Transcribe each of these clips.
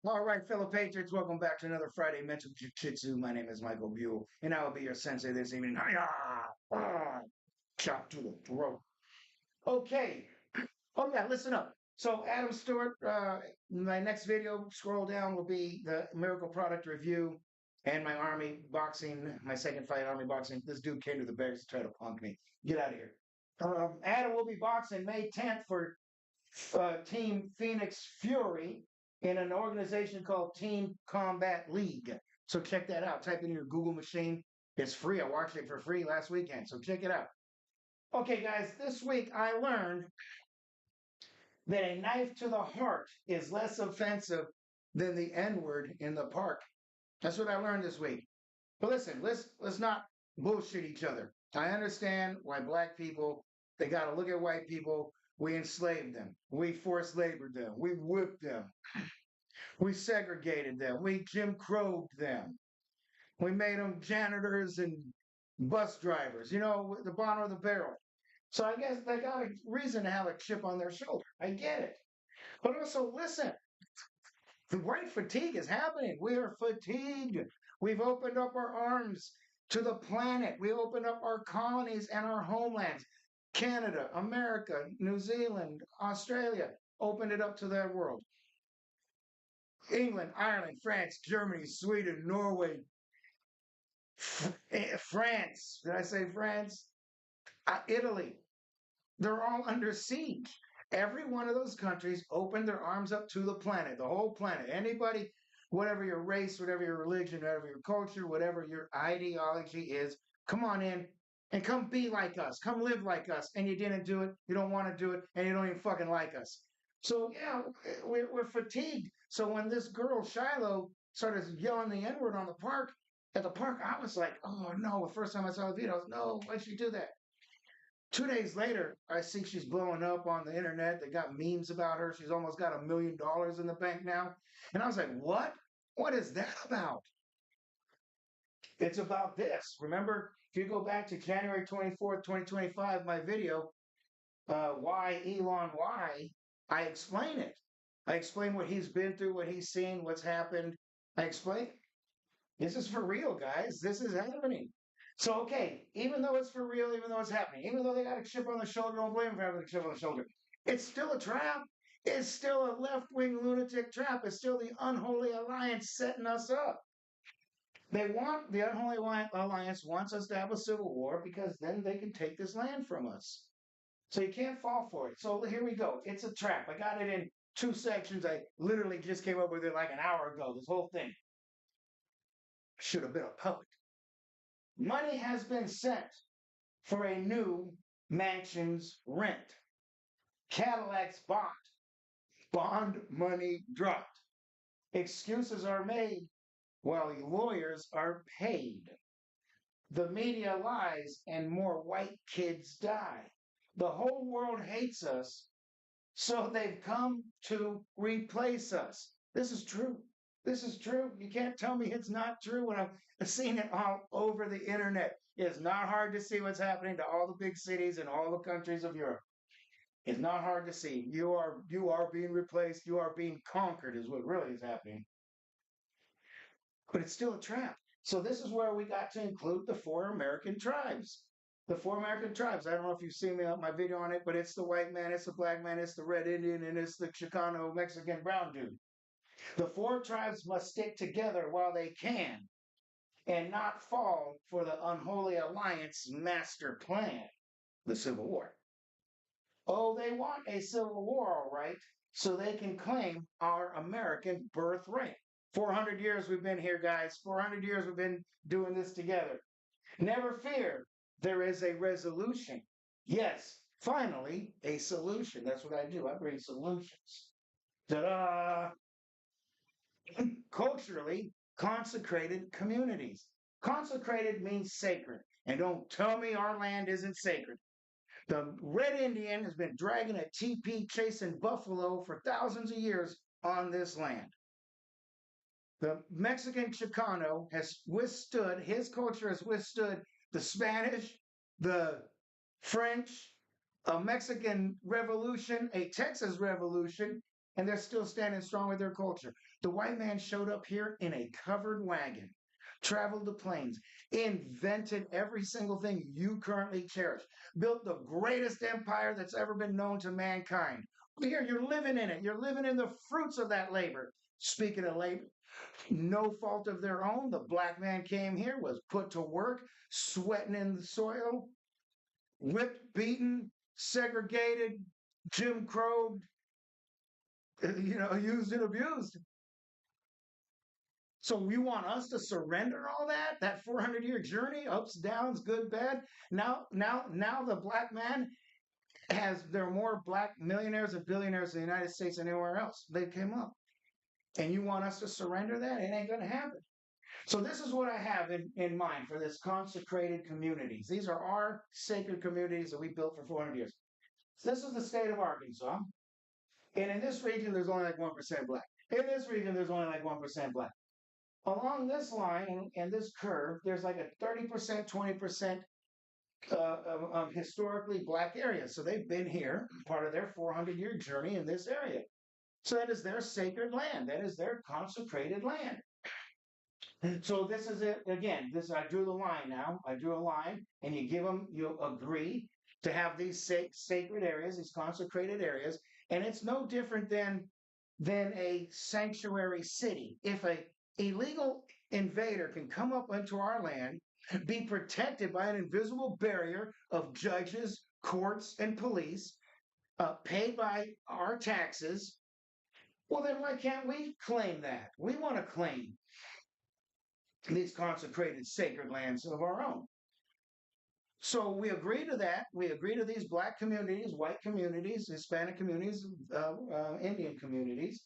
All right, fellow patriots, welcome back to another Friday Mental Jiu Jitsu. My name is Michael Buell, and I will be your sensei this evening. Hi-ya! Ah, chop to the throat. Okay. Oh, yeah, listen up. So, Adam Stewart, my next video, scroll down, will be the Miracle Product Review and my Army boxing, my second fight, Army boxing. This dude came to the barracks to try to punk me. Get out of here. Adam will be boxing May 10th for Team Phoenix Fury in an organization called Team Combat League. So check that out. Type in your Google machine. It's free. I watched it for free last weekend. So check it out. Okay, guys, this week I learned that a knife to the heart is less offensive than the N word in the park. That's what I learned this week. But listen, let's not bullshit each other. I understand why black people they got to look at white people. We enslaved them. We forced labored them. We whipped them. We segregated them. We Jim Crowed them. We made them janitors and bus drivers. You know, the bottom of the barrel. So I guess they got a reason to have a chip on their shoulder. I get it. But also, listen, the white fatigue is happening. We are fatigued. We've opened up our arms to the planet. We opened up our colonies and our homelands. Canada, America, New Zealand, Australia opened it up to their world. England, Ireland, France, Germany, Sweden, Norway, France. Did I say France? Italy. They're all under siege. Every one of those countries opened their arms up to the planet, the whole planet. Anybody, whatever your race, whatever your religion, whatever your culture, whatever your ideology is, come on in and come be like us. Come live like us. And you didn't do it. You don't want to do it. And you don't even fucking like us. So, yeah, we're fatigued. So when this girl, Shiloh, started yelling the N word on the park, at the park, I was like, oh no. The first time I saw the video, I was, no, why'd she do that? 2 days later, I see she's blowing up on the internet. They got memes about her. She's almost got $1 million in the bank now. And I was like, what? What is that about? It's about this. Remember, if you go back to January 24th, 2025, my video, Why Elon Why, I explain it. I explain what he's been through, what he's seen, what's happened. I explain this is for real, guys. This is happening. So, okay, even though it's for real, even though it's happening, even though they got a chip on the shoulder, don't blame them for having a chip on the shoulder. It's still a trap. It's still a left wing lunatic trap. It's still the unholy alliance setting us up. The unholy alliance wants us to have a civil war because then they can take this land from us. So you can't fall for it. So here we go. It's a trap. I got it in two sections. I literally just came up with it like an hour ago. This whole thing should have been a poet. Money has been sent for a new mansion's rent. Cadillacs bought. Bond money dropped. Excuses are made while lawyers are paid. The media lies and more white kids die. The whole world hates us, so they've come to replace us. This is true. This is true. You can't tell me it's not true when I've seen it all over the internet. It's not hard to see what's happening to all the big cities and all the countries of Europe. It's not hard to see. You are being replaced. You are being conquered is what really is happening. But it's still a trap. So this is where we got to include the four American tribes. The four American tribes. I don't know if you've seen my video on it, but it's the white man, it's the black man, it's the red Indian, and it's the Chicano Mexican brown dude. The four tribes must stick together while they can and not fall for the unholy alliance master plan, the Civil War. Oh, they want a civil war, all right, so they can claim our American birthright. 400 years we've been here, guys. 400 years we've been doing this together. Never fear, there is a resolution. Yes, finally, a solution. That's what I do. I bring solutions. Ta-da! Culturally, consecrated communities. Consecrated means sacred. And don't tell me our land isn't sacred. The Red Indian has been dragging a teepee chasing buffalo for thousands of years on this land. The Mexican Chicano has withstood, his culture has withstood the Spanish, the French, a Mexican revolution, a Texas revolution, and they're still standing strong with their culture. The white man showed up here in a covered wagon, traveled the plains, invented every single thing you currently cherish, built the greatest empire that's ever been known to mankind. Here, you're living in it. You're living in the fruits of that labor. Speaking of labor, no fault of their own. The black man came here, was put to work, sweating in the soil, whipped, beaten, segregated, Jim Crow, used and abused. So you want us to surrender all that 400-year journey, ups, downs, good, bad. Now the black man there are more black millionaires and billionaires in the United States than anywhere else. They came up. And you want us to surrender that? It ain't going to happen. So this is what I have in mind for this consecrated communities. These are our sacred communities that we built for 400 years. So this is the state of Arkansas. And in this region, there's only like 1% black. In this region, there's only like 1% black. Along this line and this curve, there's like a 30%, 20% historically black areas. So they've been here, part of their 400-year journey in this area. So that is their sacred land. That is their consecrated land. So this is it again. I drew the line now. I drew a line, and you agree to have these sacred areas, these consecrated areas, and it's no different than a sanctuary city. If a illegal invader can come up into our land, be protected by an invisible barrier of judges, courts, and police, paid by our taxes, well, then why can't we claim that? We want to claim these consecrated sacred lands of our own. So we agree to that. We agree to these black communities, white communities, Hispanic communities, Indian communities,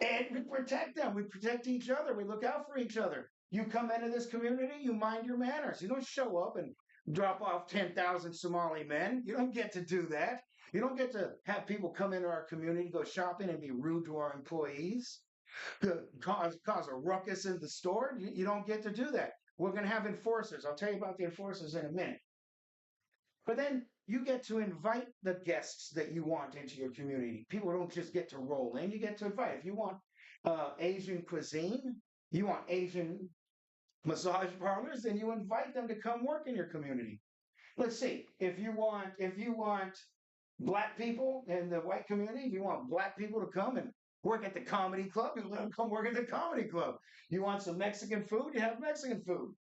and we protect them. We protect each other. We look out for each other. You come into this community, you mind your manners. You don't show up and drop off 10,000 Somali men. You don't get to do that. You don't get to have people come into our community, go shopping, and be rude to our employees, cause a ruckus in the store. You don't get to do that. We're going to have enforcers. I'll tell you about the enforcers in a minute. But then you get to invite the guests that you want into your community. People don't just get to roll in. You get to invite. If you want Asian cuisine, you want Asian massage parlors, then you invite them to come work in your community. Let's see. If you want black people in the white community, if you want black people to come and work at the comedy club, you let them come work at the comedy club. You want some Mexican food, you have Mexican food.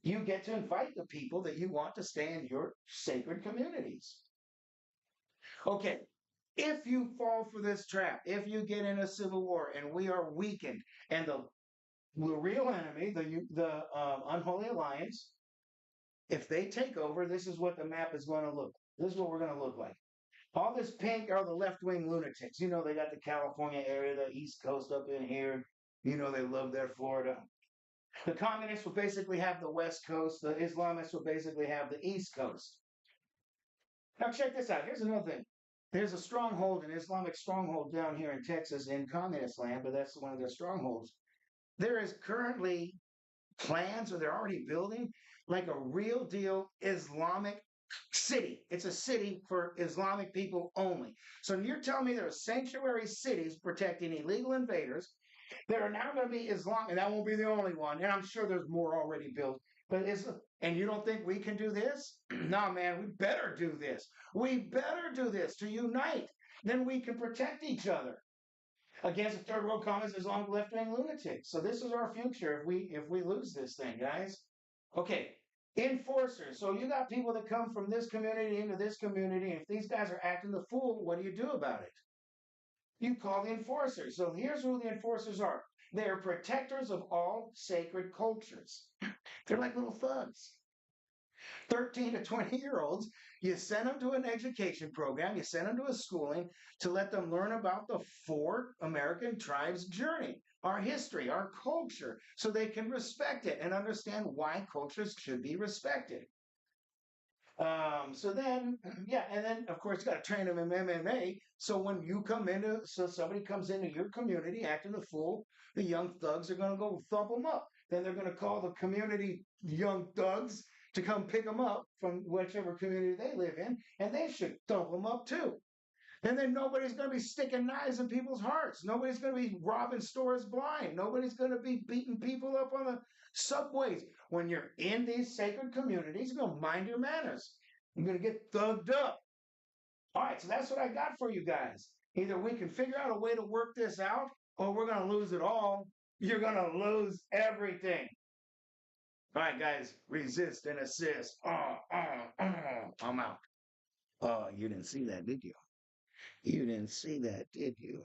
You get to invite the people that you want to stay in your sacred communities. Okay, if you fall for this trap, if you get in a civil war and we are weakened, and the real enemy, the unholy alliance, if they take over, this is what the map is going to look. This is what we're going to look like. All this pink are the left-wing lunatics. They got the California area, the East Coast up in here. They love their Florida. The communists will basically have the West Coast. The Islamists will basically have the East Coast. Now check this out. Here's another thing. There's a stronghold, an Islamic stronghold down here in Texas in communist land, but that's one of their strongholds. There is currently plans, or they're already building, like a real deal Islamic city. It's a city for Islamic people only. So you're telling me there are sanctuary cities protecting illegal invaders. There are now going to be Islam, and that won't be the only one. And I'm sure there's more already built. And you don't think we can do this? No, man, we better do this. We better do this to unite. Then we can protect each other against the third world communists, Islamic left-wing lunatics. So this is our future if we lose this thing, guys. Okay, enforcers. So you got people that come from this community into this community, and if these guys are acting the fool, what do you do about it? You call the enforcers. So here's who the enforcers are. They are protectors of all sacred cultures. They're like little thugs. 13 to 20-year-olds, you send them to an education program, you send them to a schooling to let them learn about the 4 American tribes' journey, our history, our culture, so they can respect it and understand why cultures should be respected. And then of course you got to train them in MMA. So when somebody comes into your community acting the fool, the young thugs are going to go thump them up. Then they're going to call the community young thugs to come pick them up from whichever community they live in, and they should thump them up too. And then nobody's going to be sticking knives in people's hearts. Nobody's going to be robbing stores blind. Nobody's going to be beating people up on the subways. When you're in these sacred communities, you're going to mind your manners. You're going to get thugged up. All right, so that's what I got for you guys. Either we can figure out a way to work this out, or we're going to lose it all. You're going to lose everything. All right, guys, resist and assist. I'm out. Oh, you didn't see that, did you? You didn't see that, did you?